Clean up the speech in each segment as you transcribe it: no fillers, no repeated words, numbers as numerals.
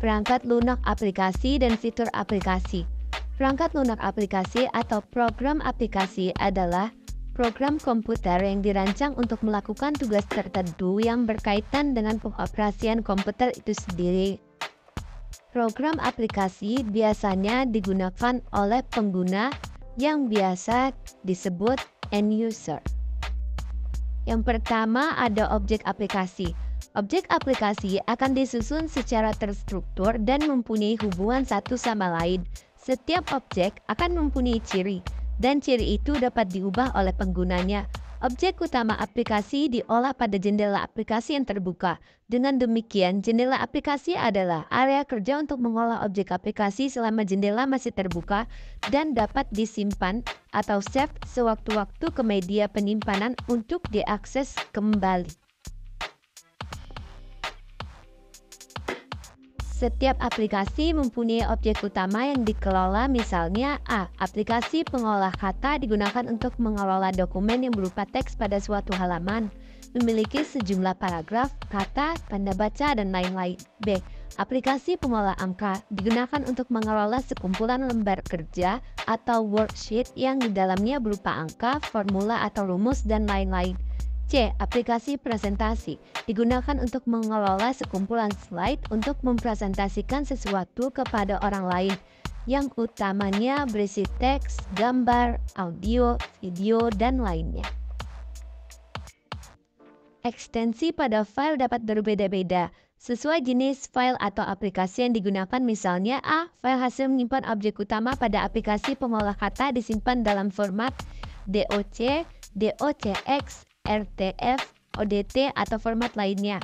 Perangkat lunak aplikasi dan fitur aplikasi. Perangkat lunak aplikasi atau program aplikasi adalah program komputer yang dirancang untuk melakukan tugas tertentu yang berkaitan dengan pengoperasian komputer itu sendiri. Program aplikasi biasanya digunakan oleh pengguna yang biasa disebut end user. Yang pertama ada objek aplikasi. Objek aplikasi akan disusun secara terstruktur dan mempunyai hubungan satu sama lain. Setiap objek akan mempunyai ciri, dan ciri itu dapat diubah oleh penggunanya. Objek utama aplikasi diolah pada jendela aplikasi yang terbuka. Dengan demikian, jendela aplikasi adalah area kerja untuk mengolah objek aplikasi selama jendela masih terbuka dan dapat disimpan atau save sewaktu-waktu ke media penyimpanan untuk diakses kembali. Setiap aplikasi mempunyai objek utama yang dikelola, misalnya A. Aplikasi pengolah kata digunakan untuk mengelola dokumen yang berupa teks pada suatu halaman, memiliki sejumlah paragraf, kata, tanda baca, dan lain-lain. B. Aplikasi pengolah angka digunakan untuk mengelola sekumpulan lembar kerja atau worksheet yang di dalamnya berupa angka, formula atau rumus, dan lain-lain. C. Aplikasi presentasi digunakan untuk mengelola sekumpulan slide untuk mempresentasikan sesuatu kepada orang lain yang utamanya berisi teks, gambar, audio, video, dan lainnya. Ekstensi pada file dapat berbeda-beda sesuai jenis file atau aplikasi yang digunakan, misalnya A. File hasil menyimpan objek utama pada aplikasi pengolah kata disimpan dalam format DOC, DOCX, RTF, ODT, atau format lainnya.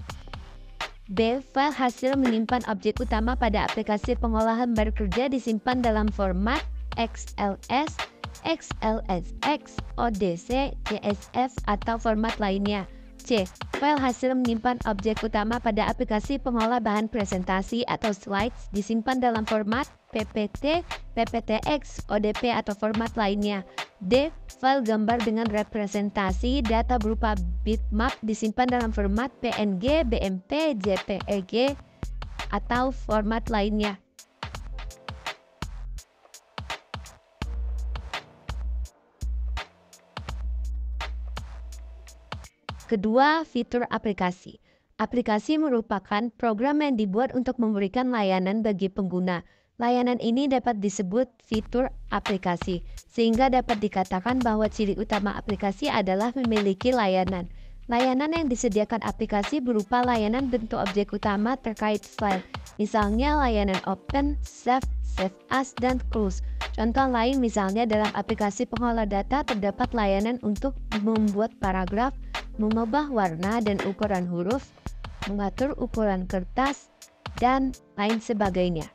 B. File hasil menyimpan objek utama pada aplikasi pengolahan lembar kerja disimpan dalam format XLS, XLSX, ODC, CSV, atau format lainnya. C. File hasil menyimpan objek utama pada aplikasi pengolah bahan presentasi atau slides disimpan dalam format PPT, PPTX, ODP, atau format lainnya. D. File gambar dengan representasi data berupa bitmap disimpan dalam format PNG, BMP, JPEG, atau format lainnya. Kedua, fitur aplikasi. Aplikasi merupakan program yang dibuat untuk memberikan layanan bagi pengguna. Layanan ini dapat disebut fitur aplikasi, sehingga dapat dikatakan bahwa ciri utama aplikasi adalah memiliki layanan. Layanan yang disediakan aplikasi berupa layanan bentuk objek utama terkait file, misalnya layanan open, save, save as, dan close. Contoh lain misalnya dalam aplikasi pengolah data terdapat layanan untuk membuat paragraf, mengubah warna dan ukuran huruf, mengatur ukuran kertas, dan lain sebagainya.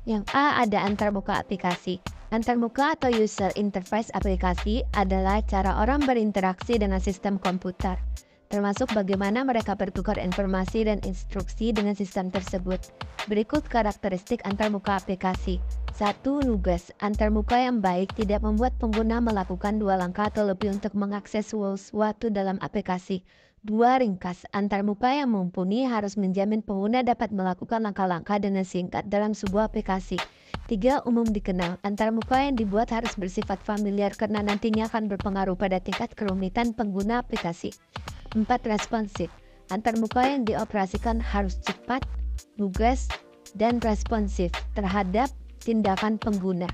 Yang A ada antarmuka aplikasi. Antarmuka atau user interface aplikasi adalah cara orang berinteraksi dengan sistem komputer, termasuk bagaimana mereka bertukar informasi dan instruksi dengan sistem tersebut. Berikut karakteristik antarmuka aplikasi. 1. Nugas. Antarmuka yang baik tidak membuat pengguna melakukan 2 langkah atau lebih untuk mengakses sesuatu dalam aplikasi. 2. Ringkas. Antarmuka yang mumpuni harus menjamin pengguna dapat melakukan langkah-langkah dengan singkat dalam sebuah aplikasi. 3. Umum dikenal. Antarmuka yang dibuat harus bersifat familiar karena nantinya akan berpengaruh pada tingkat kerumitan pengguna aplikasi. 4. Responsif. Antarmuka yang dioperasikan harus cepat, lugas, dan responsif terhadap tindakan pengguna.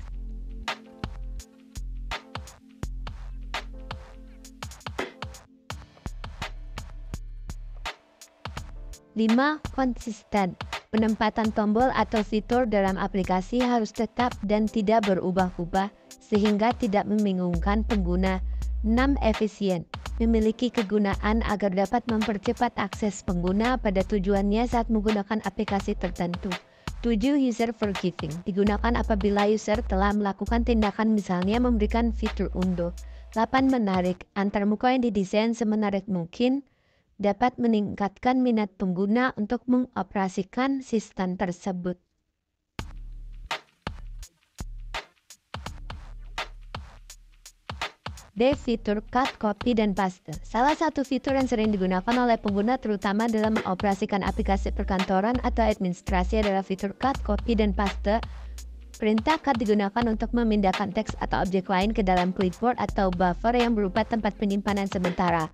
5. Konsisten. Penempatan tombol atau fitur dalam aplikasi harus tetap dan tidak berubah-ubah sehingga tidak membingungkan pengguna. 6. Efisien. Memiliki kegunaan agar dapat mempercepat akses pengguna pada tujuannya saat menggunakan aplikasi tertentu. 7. User forgiving. Digunakan apabila user telah melakukan tindakan misalnya memberikan fitur unduh. 8. Menarik. Antarmuka yang didesain semenarik mungkin dapat meningkatkan minat pengguna untuk mengoperasikan sistem tersebut. D. Fitur cut, copy, dan paste. Salah satu fitur yang sering digunakan oleh pengguna terutama dalam mengoperasikan aplikasi perkantoran atau administrasi adalah fitur cut, copy, dan paste. Perintah cut digunakan untuk memindahkan teks atau objek lain ke dalam clipboard atau buffer yang berupa tempat penyimpanan sementara.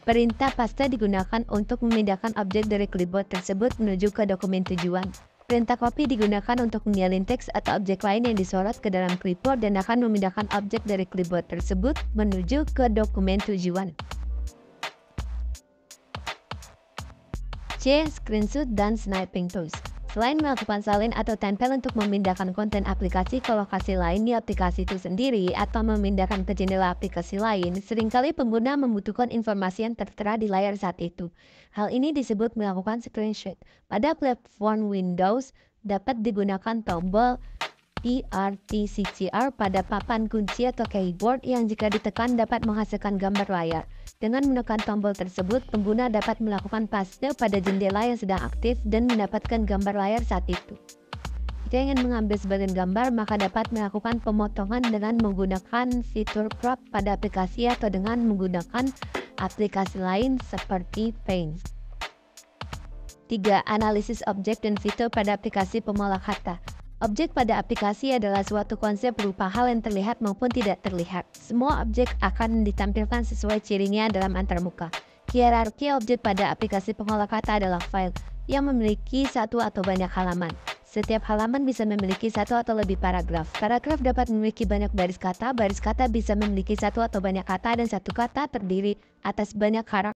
Perintah paste digunakan untuk memindahkan objek dari clipboard tersebut menuju ke dokumen tujuan. Perintah copy digunakan untuk menyalin teks atau objek lain yang disorot ke dalam clipboard dan akan memindahkan objek dari clipboard tersebut menuju ke dokumen tujuan. C. Screenshot dan sniping tools. Selain melakukan salin atau tempel untuk memindahkan konten aplikasi ke lokasi lain di aplikasi itu sendiri atau memindahkan ke jendela aplikasi lain, seringkali pengguna membutuhkan informasi yang tertera di layar saat itu. Hal ini disebut melakukan screenshot. Pada platform Windows, dapat digunakan tombol ERTCCR pada papan kunci atau keyboard yang jika ditekan dapat menghasilkan gambar layar. Dengan menekan tombol tersebut, pengguna dapat melakukan paste pada jendela yang sedang aktif dan mendapatkan gambar layar saat itu. Jika ingin mengambil sebagian gambar, maka dapat melakukan pemotongan dengan menggunakan fitur crop pada aplikasi atau dengan menggunakan aplikasi lain seperti Paint. 3. Analisis objek dan fitur pada aplikasi pemola kata. Objek pada aplikasi adalah suatu konsep berupa hal yang terlihat maupun tidak terlihat. Semua objek akan ditampilkan sesuai cirinya dalam antarmuka. Hierarki objek pada aplikasi pengolah kata adalah file yang memiliki satu atau banyak halaman. Setiap halaman bisa memiliki satu atau lebih paragraf. Paragraf dapat memiliki banyak baris kata bisa memiliki satu atau banyak kata, dan satu kata terdiri atas banyak karakter.